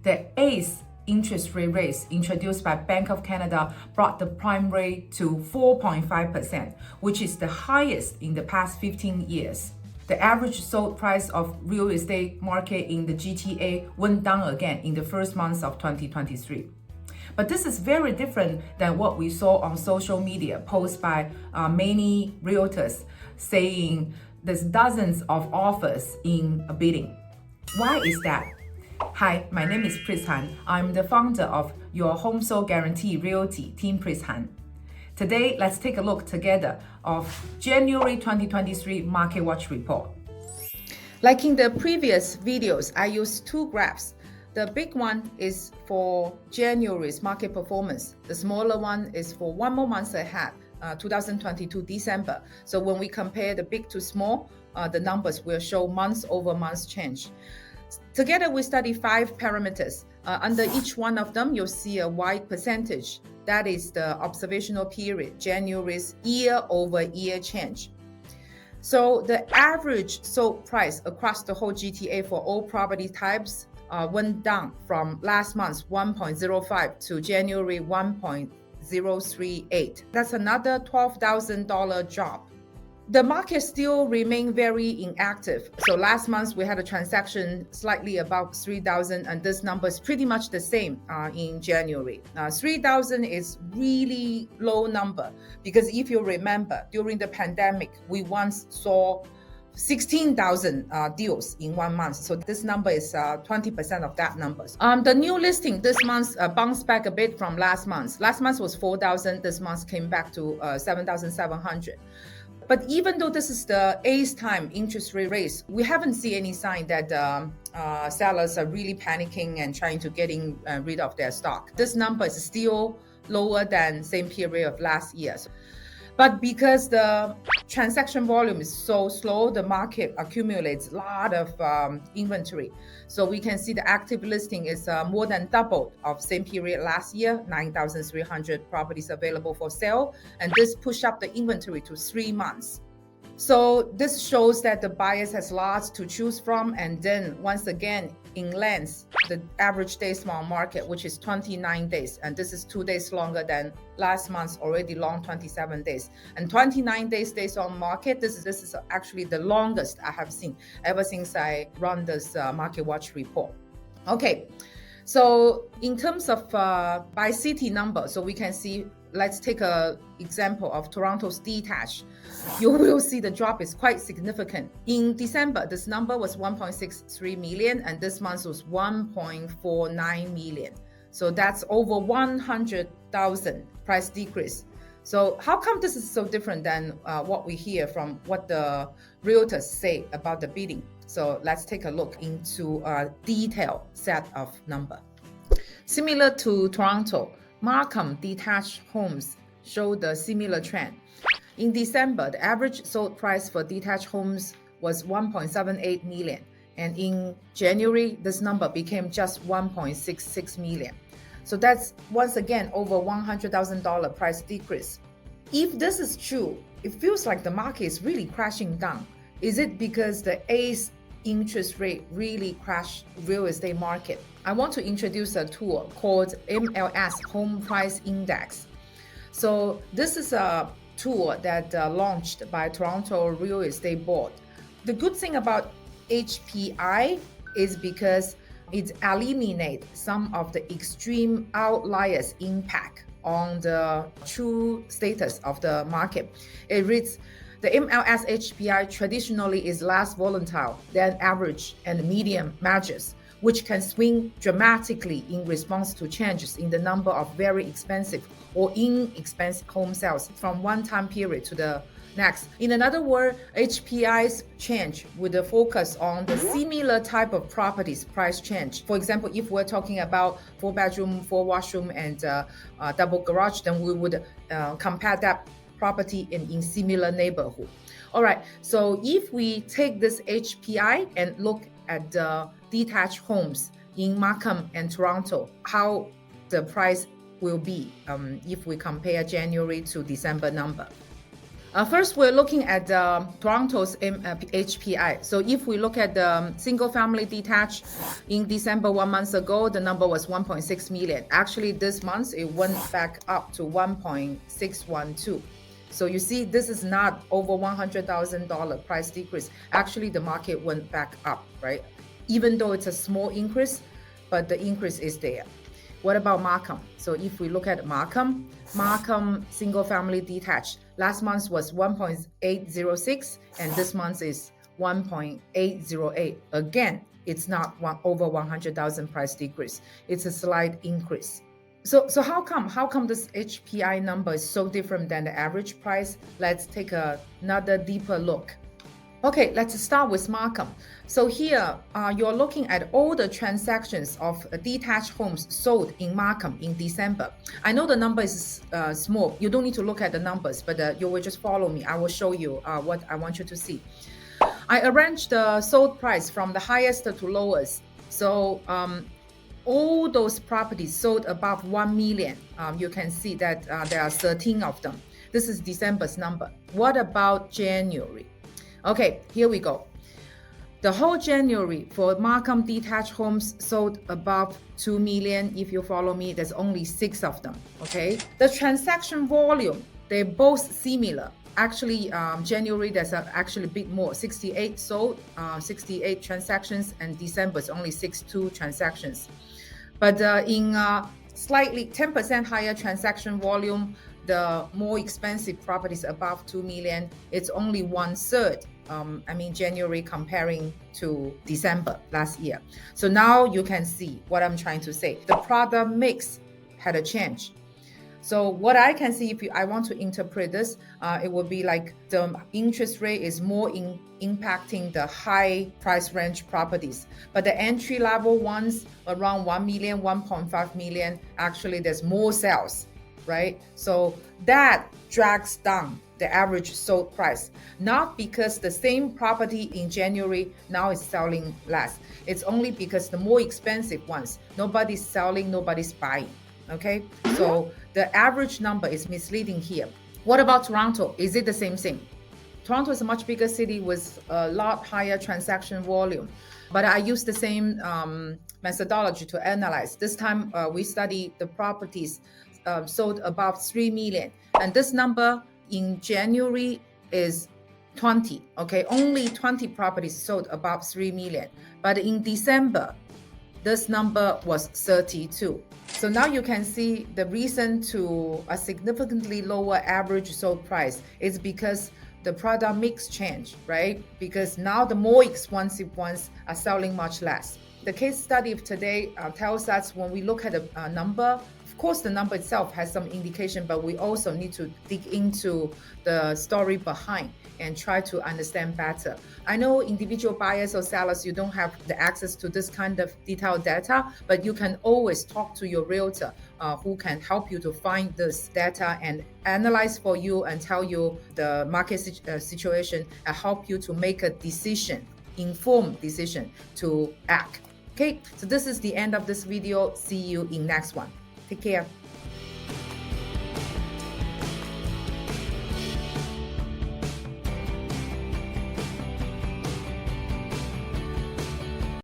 The ACE interest rate raise introduced by Bank of Canada brought the prime rate to 4.5%, which is the highest in the past 15 years. The average sold price of real estate market in the GTA went down again in the first months of 2023. But this is very different than what we saw on social media posts by many realtors saying there's dozens of offers in a bidding. Why is that? Hi, my name is Pris Han. I'm the founder of Your Home Sold Guarantee Realty, Team Pris Han. Today, let's take a look together of January 2023 Market Watch Report. Like in the previous videos, I used two graphs. The big one is for January's market performance. The smaller one is for one more month ahead, 2022 December. So when we compare the big to small, the numbers will show month-over-month change. Together, we study 5 parameters. Under each one of them, you'll see a white percentage. That is the observational period, January's year-over-year change. So the average sold price across the whole GTA for all property types went down from last month's 1.05 to January 1.038. That's another $12,000 drop. The market still remain very inactive. So last month we had a transaction slightly above 3,000, and this number is pretty much the same in January. 3,000 is really low number because if you remember, during the pandemic, we once saw 16,000 deals in 1 month. So this number is 20% of that numbers. The new listing this month bounced back a bit from last month. Last month was 4,000. This month came back to 7,700. But even though this is the 8th time interest rate raise, we haven't seen any sign that sellers are really panicking and trying to getting rid of their stock. This number is still lower than same period of last year. But because the transaction volume is so slow, the market accumulates a lot of inventory. So we can see the active listing is more than double of same period last year, 9,300 properties available for sale. And this pushed up the inventory to 3 months. So this shows that the buyers has lots to choose from. And then once again, in length, the average days on market, which is 29 days. And this is 2 days longer than last month's already long 27 days. And 29 days on market, this is actually the longest I have seen ever since I run this Market Watch report. Okay, so in terms of by city number, so we can see, let's take an example of Toronto's Detached. You will see the drop is quite significant. In December, this number was 1.63 million, and this month was 1.49 million. So that's over 100,000 price decrease. So how come this is so different than what we hear from what the realtors say about the bidding? So let's take a look into a detailed set of number. Similar to Toronto, Markham detached homes show the similar trend. In December, the average sold price for detached homes was 1.78 million. And in January, this number became just 1.66 million. So that's once again over $100,000 price decrease. If this is true, it feels like the market is really crashing down. Is it because the ACE interest rate really crashed real estate market? I want to introduce a tool called MLS Home Price Index. So this is a tool that launched by Toronto Real Estate Board. The good thing about HPI is because it eliminates some of the extreme outliers impact on the true status of the market. It reads, the MLS HPI traditionally is less volatile than average and medium measures, which can swing dramatically in response to changes in the number of very expensive or inexpensive home sales from one time period to the next. In another word, HPI's change would focus on the similar type of properties price change. For example, if we're talking about 4-bedroom, 4-washroom, and double garage, then we would compare that property in similar neighborhood. All right, so if we take this HPI and look at the detached homes in Markham and Toronto, how the price will be if we compare January to December number. First, we're looking at Toronto's HPI. So if we look at the single-family detached in December 1 month ago, the number was 1.6 million. Actually, this month, it went back up to 1.612. So you see, this is not over $100,000 price decrease. Actually, the market went back up, right? Even though it's a small increase, but the increase is there. What about Markham? So if we look at Markham single family detached, last month was 1.806 and this month is 1.808. Again, it's not over 100,000 price decrease. It's a slight increase. So how come this HPI number is so different than the average price? Let's take another deeper look. Okay, let's start with Markham. So here, you're looking at all the transactions of detached homes sold in Markham in December. I know the number is small. You don't need to look at the numbers, but you will just follow me. I will show you what I want you to see. I arranged the sold price from the highest to lowest. So all those properties sold above 1 million. You can see that there are 13 of them. This is December's number. What about January? Okay, here we go. The whole January for Markham detached homes sold above 2 million. If you follow me, there's only 6 of them, okay? The transaction volume, they're both similar. Actually, January, there's actually a bit more, 68 sold, 68 transactions, and December is only 62 transactions. But in slightly 10% higher transaction volume, the more expensive properties above 2 million, it's only 1/3. January comparing to December last year. So now you can see what I'm trying to say. The product mix had a change. So what I can see, if I want to interpret this, it would be like the interest rate is more impacting the high price range properties. But the entry level ones around 1 million, 1.5 million, actually there's more sales, right? So that drags down the average sold price, not because the same property in January now is selling less. It's only because the more expensive ones, nobody's selling, nobody's buying, okay? So the average number is misleading here. What about Toronto? Is it the same thing? Toronto is a much bigger city with a lot higher transaction volume, but I use the same methodology to analyze. This time we study the properties sold above 3 million, and this number in January is 20, okay? Only 20 properties sold above 3 million. But in December, this number was 32. So now you can see the reason to a significantly lower average sold price is because the product mix changed, right? Because now the more expensive ones are selling much less. The case study of today tells us when we look at a number, of course, the number itself has some indication, but we also need to dig into the story behind and try to understand better. I know individual buyers or sellers, you don't have the access to this kind of detailed data, but you can always talk to your realtor who can help you to find this data and analyze for you and tell you the market situation and help you to make a decision, informed decision to act. Okay, so this is the end of this video. See you in next one. Take care.